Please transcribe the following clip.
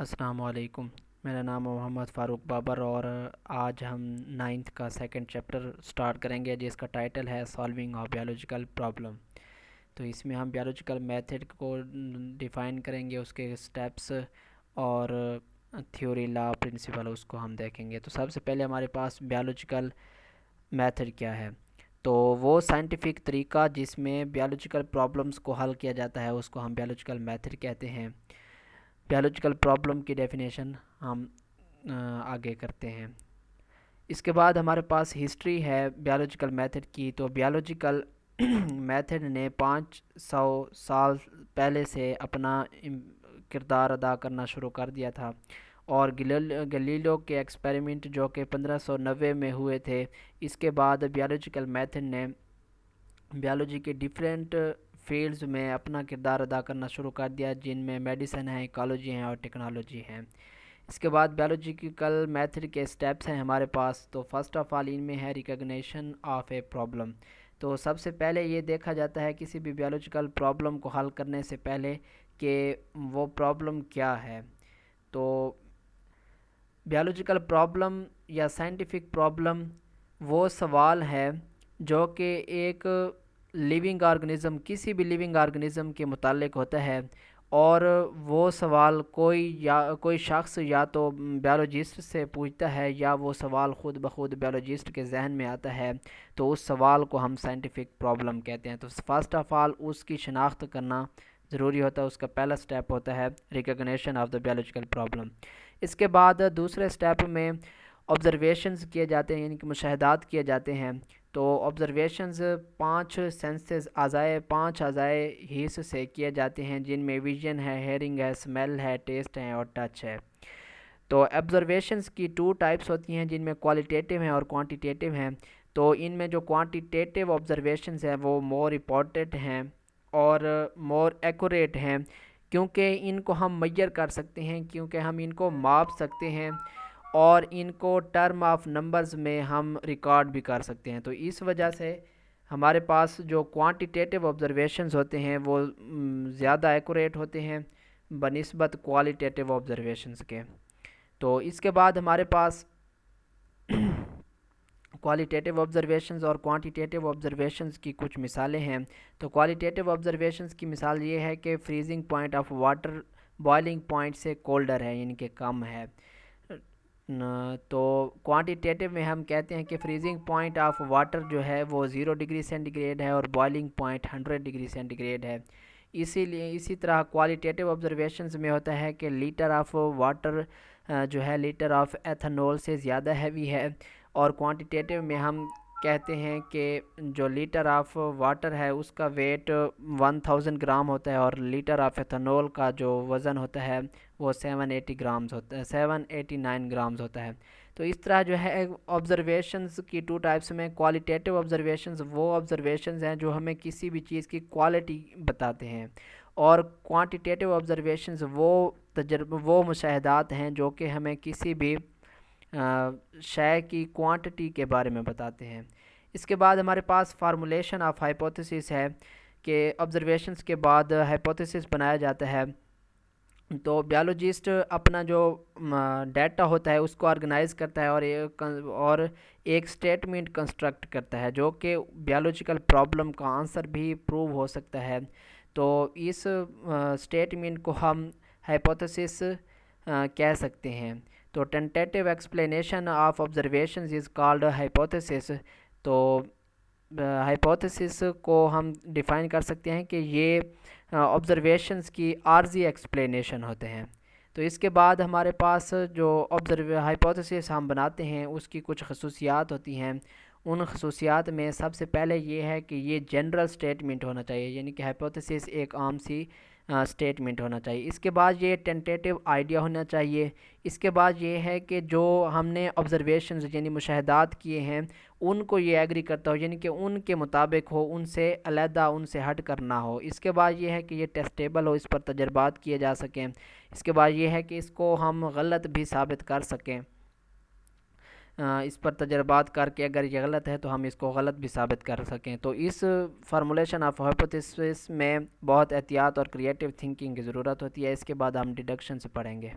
السلام علیکم۔ میرا نام ہے محمد فاروق بابر اور آج ہم نائنتھ کا سیکنڈ چیپٹر سٹارٹ کریں گے جس کا ٹائٹل ہے سالونگ آف بیولوجیکل پرابلم۔ تو اس میں ہم بیولوجیکل میتھڈ کو ڈیفائن کریں گے، اس کے سٹیپس اور تھیوری لا پرنسپل اس کو ہم دیکھیں گے۔ تو سب سے پہلے ہمارے پاس بیولوجیکل میتھڈ کیا ہے؟ تو وہ سائنٹیفک طریقہ جس میں بیولوجیکل پرابلمس کو حل کیا جاتا ہے اس کو ہم بیولوجیکل میتھڈ کہتے ہیں۔ بیولوجیکل پرابلم کی ڈیفینیشن ہم آگے کرتے ہیں۔ اس کے بعد ہمارے پاس ہسٹری ہے بیولوجیکل میتھڈ کی۔ تو بیولوجیکل میتھڈ نے 500 سال پہلے سے اپنا کردار ادا کرنا شروع کر دیا تھا، اور گلیلیو کے ایکسپیریمنٹ جو کہ 1590 میں ہوئے تھے، اس کے بعد بیولوجیکل میتھڈ نے بیولوجی کے ڈیفرنٹ فیلڈز میں اپنا کردار ادا کرنا شروع کر دیا، جن میں میڈیسن ہے، ایکالوجی ہیں اور ٹیکنالوجی ہیں۔ اس کے بعد بیولوجیکل میتھڈ کے سٹیپس ہیں ہمارے پاس۔ تو فرسٹ آف آل ان میں ہے ریکگنیشن آف اے پرابلم۔ تو سب سے پہلے یہ دیکھا جاتا ہے کسی بھی بیولوجیکل پرابلم کو حل کرنے سے پہلے کہ وہ پرابلم کیا ہے۔ تو بیولوجیکل پرابلم یا سائنٹیفک پرابلم وہ سوال ہے جو کہ ایک لیونگ آرگنزم، کسی بھی لیونگ آرگنزم کے متعلق ہوتا ہے، اور وہ سوال کوئی شخص یا تو بیولوجسٹ سے پوچھتا ہے یا وہ سوال خود بخود بیولوجسٹ کے ذہن میں آتا ہے، تو اس سوال کو ہم سائنٹیفک پرابلم کہتے ہیں۔ تو فرسٹ آف آل اس کی شناخت کرنا ضروری ہوتا ہے، اس کا پہلا سٹیپ ہوتا ہے recognition of the biological problem. اس کے بعد دوسرے سٹیپ میں آبزرویشنز کیے جاتے ہیں، یعنی کہ مشاہدات کیے جاتے ہیں۔ تو آبزرویشنز 5 سینسز پانچ اعضائے حس سے کیے جاتے ہیں، جن میں ویژن ہے، ہیئرنگ ہے، اسمیل ہے، ٹیسٹ ہے اور ٹچ ہے۔ تو آبزرویشنز کی 2 ٹائپس ہوتی ہیں، جن میں کوالٹیٹیو ہیں اور کوانٹیٹیو ہیں۔ تو ان میں جو کوانٹیٹیو آبزرویشنز ہیں وہ مور امپورٹنٹ ہیں اور مور ایکوریٹ ہیں، کیونکہ ان کو ہم میجر کر سکتے ہیں، کیونکہ ہم ان کو ماپ سکتے ہیں اور ان کو ٹرم آف نمبرز میں ہم ریکارڈ بھی کر سکتے ہیں۔ تو اس وجہ سے ہمارے پاس جو کوانٹیٹیو آبزرویشنز ہوتے ہیں وہ زیادہ ایکوریٹ ہوتے ہیں بنسبت کوالٹیٹیو آبزرویشنز کے۔ تو اس کے بعد ہمارے پاس کوالٹیٹیو آبزرویشنز اور کوانٹیٹیو آبزرویشنز کی کچھ مثالیں ہیں۔ تو کوالٹیٹیو آبزرویشنز کی مثال یہ ہے کہ freezing point of water boiling point سے کولڈر ہے، یعنی کہ کم ہے۔ تو کوانٹیٹیو میں ہم کہتے ہیں کہ فریزنگ پوائنٹ آف واٹر جو ہے وہ 0 ڈگری سینٹی گریڈ ہے اور boiling point 100 degree centigrade ہے۔ اسی طرح کوالٹیٹیو آبزرویشنز میں ہوتا ہے کہ لیٹر آف واٹر جو ہے لیٹر آف ایتھنول سے زیادہ ہیوی ہے، اور کوانٹیٹیو میں ہم کہتے ہیں کہ جو لیٹر آف واٹر ہے اس کا ویٹ 1000 گرام ہوتا ہے، اور لیٹر آف ایتھنول کا جو وزن ہوتا ہے وہ 789 گرامز ہوتا ہے۔ تو اس طرح جو ہے آبزرویشنز کی 2 ٹائپس میں کوالٹیٹیو آبزرویشنز وہ آبزرویشنز ہیں جو ہمیں کسی بھی چیز کی کوالٹی بتاتے ہیں، اور کوانٹیٹیو آبزرویشنز وہ مشاہدات ہیں جو کہ ہمیں کسی بھی شے کی کوانٹٹی کے بارے میں بتاتے ہیں۔ اس کے بعد ہمارے پاس فارمولیشن آف ہائپوتھیسس ہے کہ آبزرویشنز کے بعد ہائپوتھیسس بنایا جاتا ہے۔ تو بیولوجسٹ اپنا جو ڈیٹا ہوتا ہے اس کو آرگنائز کرتا ہے اور ایک سٹیٹمنٹ کنسٹرکٹ کرتا ہے جو کہ بیولوجیکل پرابلم کا آنسر بھی پروو ہو سکتا ہے۔ تو اس سٹیٹمنٹ کو ہم ہائپوتھیسس کہہ سکتے ہیں۔ تو tentative explanation of observations is called hypothesis. تو ہائپوتھیسس کو ہم ڈیفائن کر سکتے ہیں کہ یہ آبزرویشنز کی عارضی ایکسپلینیشن ہوتے ہیں۔ تو اس کے بعد ہمارے پاس جو ہائپوتھیسس ہم بناتے ہیں اس کی کچھ خصوصیات ہوتی ہیں۔ ان خصوصیات میں سب سے پہلے یہ ہے کہ یہ جنرل سٹیٹمنٹ ہونا چاہیے، یعنی کہ ہائپوتھیسس ایک عام سی سٹیٹمنٹ ہونا چاہیے۔ اس کے بعد یہ ٹینٹیٹیو آئیڈیا ہونا چاہیے۔ اس کے بعد یہ ہے کہ جو ہم نے آبزرویشنز یعنی مشاہدات کیے ہیں ان کو یہ ایگری کرتا ہو، یعنی کہ ان کے مطابق ہو، ان سے علیحدہ ان سے ہٹ کر نہ ہو۔ اس کے بعد یہ ہے کہ یہ ٹیسٹیبل ہو، اس پر تجربات کیے جا سکیں۔ اس کے بعد یہ ہے کہ اس کو ہم غلط بھی ثابت کر سکیں، اس پر تجربات کر کے اگر یہ غلط ہے تو ہم اس کو غلط بھی ثابت کر سکیں۔ تو اس فارمولیشن آف ہائپوتھیسس میں بہت احتیاط اور کریٹیو تھنکنگ کی ضرورت ہوتی ہے۔ اس کے بعد ہم ڈیڈکشن سے پڑھیں گے۔